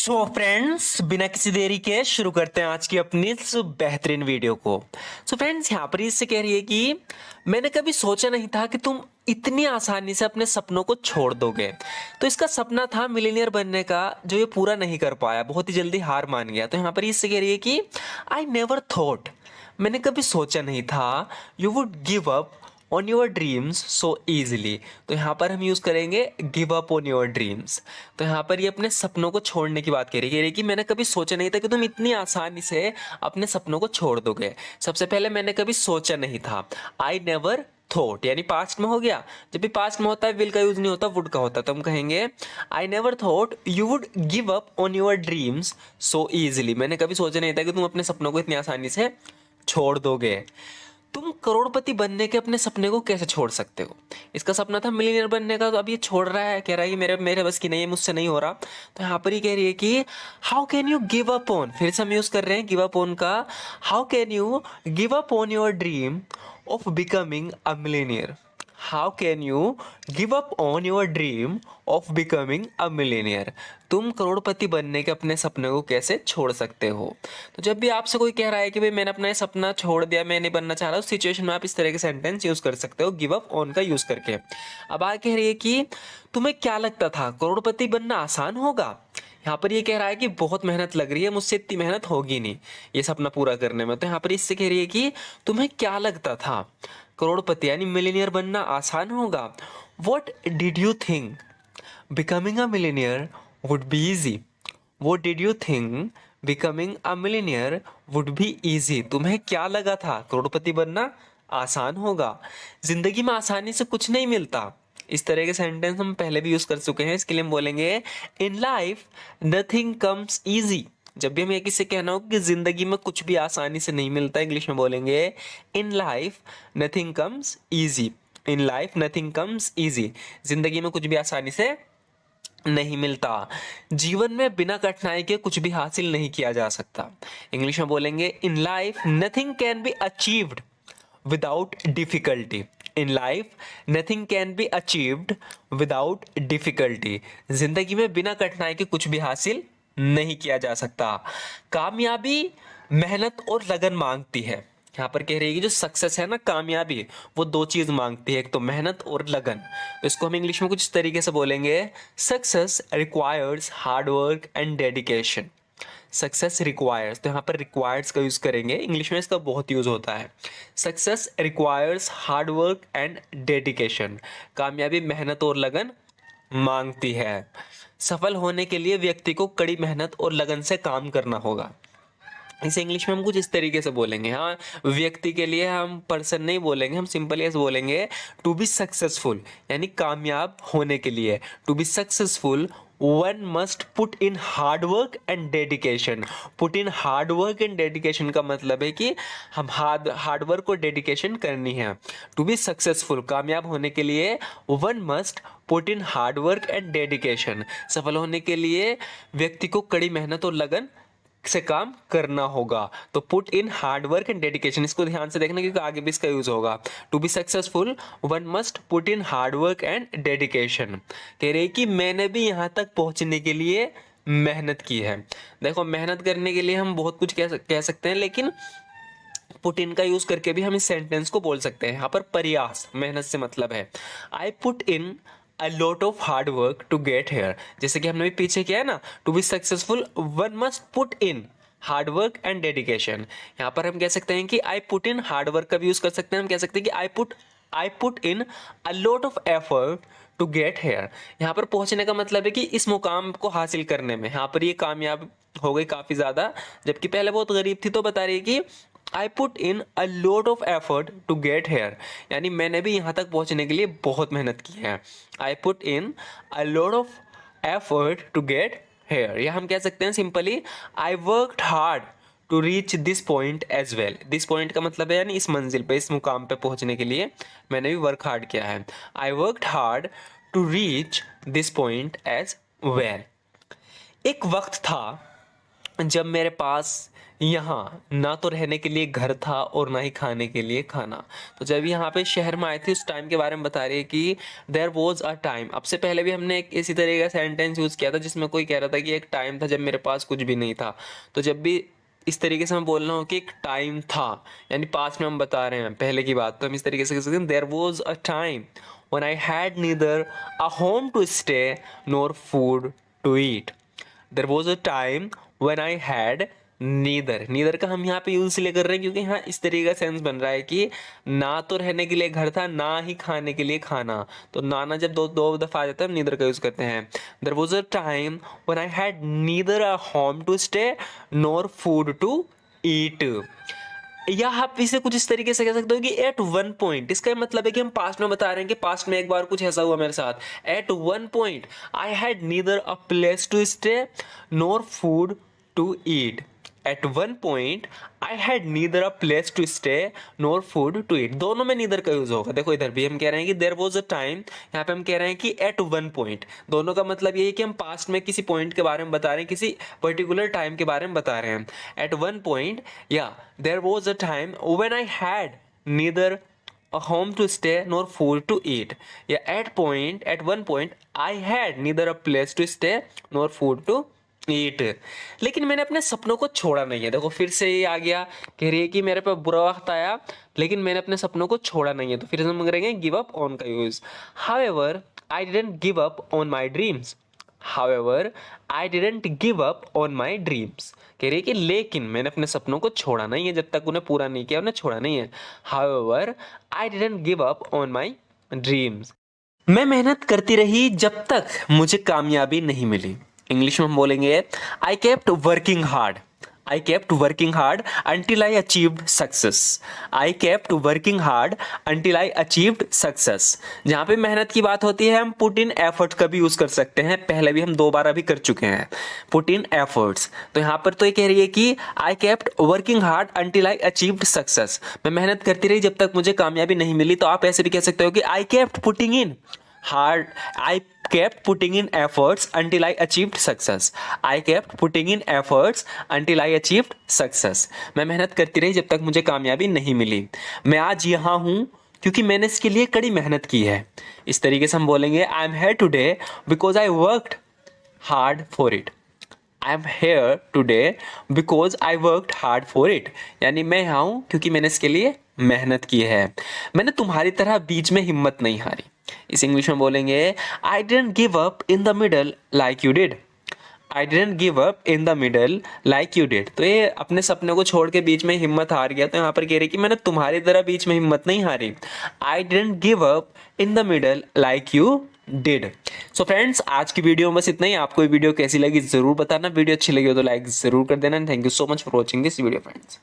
So friends, बिना किसी देरी के शुरू करते हैं आज की अपनी इस बेहतरीन वीडियो को। सो फ्रेंड्स, यहाँ पर इससे कह रही है कि मैंने कभी सोचा नहीं था कि तुम इतनी आसानी से अपने सपनों को छोड़ दोगे। तो इसका सपना था मिलीनियर बनने का, जो ये पूरा नहीं कर पाया, बहुत ही जल्दी हार मान गया। तो यहाँ पर इससे कह रही है कि आई नेवर थॉट, मैंने कभी सोचा नहीं था you would give up on your dreams so easily. तो यहाँ पर हम यूज़ करेंगे give up on your dreams. तो यहाँ पर ये अपने सपनों को छोड़ने की बात कह रही है कि मैंने कभी सोचा नहीं था कि तुम इतनी आसानी से अपने सपनों को छोड़ दोगे। सबसे पहले मैंने कभी सोचा नहीं था, आई नेवर थॉट, यानी पास्ट में हो गया। जब भी पास्ट में होता है विल का यूज नहीं होता, वुड का होता है। तो हम कहेंगे I never thought you would give up on your dreams so easily. मैंने कभी सोचा नहीं था कि तुम अपने सपनों को इतनी आसानी से छोड़ दोगे। तुम करोड़पति बनने के अपने सपने को कैसे छोड़ सकते हो? इसका सपना था मिलीनियर बनने का, तो अब ये छोड़ रहा है, कह रहा है कि मेरे मेरे बस की नहीं है, मुझसे नहीं हो रहा। तो यहाँ पर ही कह रही है कि how can you give up on, फिर से हम यूज कर रहे हैं गिव अप ऑन का। How can you give up on your dream of becoming a millionaire? How can you give up on your dream of becoming a millionaire? तुम करोड़पति बनने के अपने सपने को कैसे छोड़ सकते हो? तो जब भी आपसे कोई कह रहा है कि भाई मैंने अपना ये सपना छोड़ दिया, मैं नहीं बनना चाह रहा, उस सिचुएशन में आप इस तरह के सेंटेंस यूज कर सकते हो गिव अप ऑन का यूज करके। अब आगे कह रही है कि तुम्हें क्या लगता था करोड़पति बनना आसान होगा? यहाँ पर ये कह रहा है कि बहुत मेहनत लग रही है, मुझसे इतनी मेहनत होगी नहीं ये सपना पूरा करने में। तो यहाँ पर इससे कह रही है कि तुम्हें क्या लगता था करोड़पति यानी मिलीनियर बनना आसान होगा? What did you think becoming a millionaire would be easy? What did you think becoming a millionaire would be easy? तुम्हें क्या लगा था करोड़पति बनना आसान होगा? जिंदगी में आसानी से कुछ नहीं मिलता। इस तरह के सेंटेंस हम पहले भी यूज कर चुके हैं, इसके लिए हम बोलेंगे in life nothing comes easy. जब भी हमें किसी से कहना हो कि जिंदगी में कुछ भी आसानी से नहीं मिलता, इंग्लिश में बोलेंगे in life nothing comes easy. In life nothing comes easy, जिंदगी में कुछ भी आसानी से नहीं मिलता। जीवन में बिना कठिनाई के कुछ भी हासिल नहीं किया जा सकता। इंग्लिश में बोलेंगे in life nothing can be achieved without difficulty. In life nothing can be achieved without difficulty, जिंदगी में बिना कठिनाई के कुछ भी हासिल नहीं किया जा सकता। कामयाबी मेहनत और लगन मांगती है। यहाँ पर कह रही है कि जो सक्सेस है ना, कामयाबी, वो दो चीज मांगती है, एक तो मेहनत और लगन। तो इसको हम इंग्लिश में कुछ इस तरीके से बोलेंगे success requires hard work and dedication. Success requires, तो यहाँ पर रिक्वायर्स का यूज करेंगे, इंग्लिश में इसका बहुत यूज होता है। Success requires hard work and dedication, कामयाबी मेहनत और लगन मांगती है। सफल होने के लिए व्यक्ति को कड़ी मेहनत और लगन से काम करना होगा। इसे इंग्लिश में हम कुछ इस तरीके से बोलेंगे। हाँ, व्यक्ति के लिए हम पर्सन नहीं बोलेंगे, हम सिंपली ऐसे बोलेंगे टू बी सक्सेसफुल, यानी कामयाब होने के लिए। To be successful one must put in hard work and dedication. Put in hard work and dedication का मतलब है कि हम हार्ड वर्क और डेडिकेशन करनी है। टू बी सक्सेसफुल, कामयाब होने के लिए one must put in hard work and dedication, सफल होने के लिए व्यक्ति को कड़ी मेहनत और लगन से काम करना होगा। तो put in hard work and dedication, इसको ध्यान से देखना क्योंकि आगे भी इसका यूज होगा। To be successful one must put in hard work and dedication. कह रहे कि मैंने भी यहां तक पहुंचने के लिए मेहनत की है। देखो, मेहनत करने के लिए हम बहुत कुछ कह सकते हैं, लेकिन पुट इन का यूज करके भी हम इस सेंटेंस को बोल सकते हैं। यहाँ पर प्रयास, मेहनत से मतलब है। I put in a lot of hard work to get here, जैसे कि हमने भी पीछे किया है ना, to be successful one must put in hard work and dedication। यहाँ पर हम कह सकते हैं कि I put in hard work का भी यूज कर सकते हैं। हम कह सकते हैं कि I put in a lot of effort to get here। यहाँ पर पहुंचने का मतलब है कि इस मुकाम को हासिल करने में। यहाँ पर ये कामयाब हो गई काफी ज्यादा, जबकि पहले बहुत गरीब थी। तो बता रही है कि I put in a lot of effort to get here, यानी मैंने भी यहाँ तक पहुँचने के लिए बहुत मेहनत की है। I put in a lot of effort to get here, या हम कह सकते हैं simply I worked hard to reach this point as well। this point का मतलब है यानी इस मंजिल पे, इस मुकाम पे पहुँचने के लिए मैंने भी वर्क हार्ड किया है। I worked hard to reach this point as well। एक वक्त था जब मेरे पास यहाँ ना तो रहने के लिए घर था और ना ही खाने के लिए खाना। तो जब यहाँ पे शहर में आए थे उस टाइम के बारे में बता रही है कि देयर वॉज अ टाइम। अब से पहले भी हमने एक इसी तरह का सेंटेंस यूज़ किया था जिसमें कोई कह रहा था कि एक टाइम था जब मेरे पास कुछ भी नहीं था। तो जब भी इस तरीके से हम बोलना हो कि एक टाइम था, यानी पास्ट में हम बता रहे हैं पहले की बात, तो हम इस तरीके से कह सकते हैं there was a time when I had neither a home to stay nor food to eat. There was a time when I had neither. Neither का हम यहाँ पे यूज इसलिए कर रहे हैं क्योंकि यहाँ इस तरीके का सेंस बन रहा है कि ना तो रहने के लिए घर था ना ही खाने के लिए खाना। तो नाना जब दो दो दफा आ जाता है हम नीदर का यूज करते हैं। There was a time when I had neither a home to stay nor food to eat. या आप इसे कुछ इस तरीके से कह सकते हो कि एट वन पॉइंट। इसका मतलब है कि हम पास्ट में बता रहे हैं कि पास्ट में एक बार कुछ ऐसा हुआ मेरे साथ। At one point I had neither a place to stay nor food to eat. At one point, I had neither a place to stay nor food to eat। दोनों में neither का यूज होगा। देखो इधर भी हम कह रहे हैं कि there was a time, यहाँ पे हम कह रहे हैं कि at one point। दोनों का मतलब ये है कि हम पास्ट में किसी पॉइंट के बारे में बता रहे हैं, किसी पर्टिकुलर टाइम के बारे में बता रहे हैं। At one point, yeah, there was a time when I had neither a home to stay nor food to eat। या at one point, I had neither a place to stay nor food to ईट। लेकिन मैंने अपने सपनों को छोड़ा नहीं है। देखो फिर से ये आ गया, कह रही है कि मेरे पे बुरा वक्त आया लेकिन मैंने अपने सपनों को छोड़ा नहीं है। तो फिर से हम करेंगे गिव अप ऑन का use. However I didn't give up on my dreams. However I didn't give up on my dreams. कह रही है कि लेकिन मैंने अपने सपनों को छोड़ा नहीं है, जब तक उन्हें पूरा नहीं किया उन्हें छोड़ा नहीं है। However I didn't give up on my dreams. मैं मेहनत करती रही जब तक मुझे कामयाबी नहीं मिली। इंग्लिश में हम बोलेंगे I kept working hard. I kept working hard until I achieved success. I kept working hard until I achieved success. जहाँ पे मेहनत की बात होती है हम पुट इन एफर्ट का भी यूज कर सकते हैं। पहले भी हम 2 बार अभी कर चुके हैं पुट इन एफर्ट्स। तो यहाँ पर तो ये कह रही है कि I kept working hard until I achieved success. मैं मेहनत करती रही जब तक मुझे कामयाबी नहीं मिली। तो आप ऐसे भी कह सकते हो कि I kept putting in hard I kept putting in efforts until I achieved success। I kept putting in efforts until I achieved success। मैं मेहनत करती रही जब तक मुझे कामयाबी नहीं मिली। मैं आज यहाँ हूँ क्योंकि मैंने इसके लिए कड़ी मेहनत की है। इस तरीके से हम बोलेंगे I am here today because I worked hard for it। I am here today because I worked hard for it। यानी मैं यहाँ हूँ क्योंकि मैंने इसके लिए मेहनत की है। मैंने तुम्हारी तरह बीच में हिम्मत नहीं हारी। इस इंग्लिश में बोलेंगे I didn't give up in the middle like you did. I didn't give up in the middle like you did. तो ये अपने सपने को छोड़ के बीच में हिम्मत हार गया। तो यहाँ पर कह रही कि मैंने तुम्हारी तरह बीच में हिम्मत नहीं हारी। I didn't give up in the middle like you did. So friends आज की वीडियो में बस इतना ही। आपको ये वीडियो कैसी लगी जरूर बताना। वीडियो अच्छी लगी हो तो लाइक जरूर कर देना। Thank you so much for watching this video friends.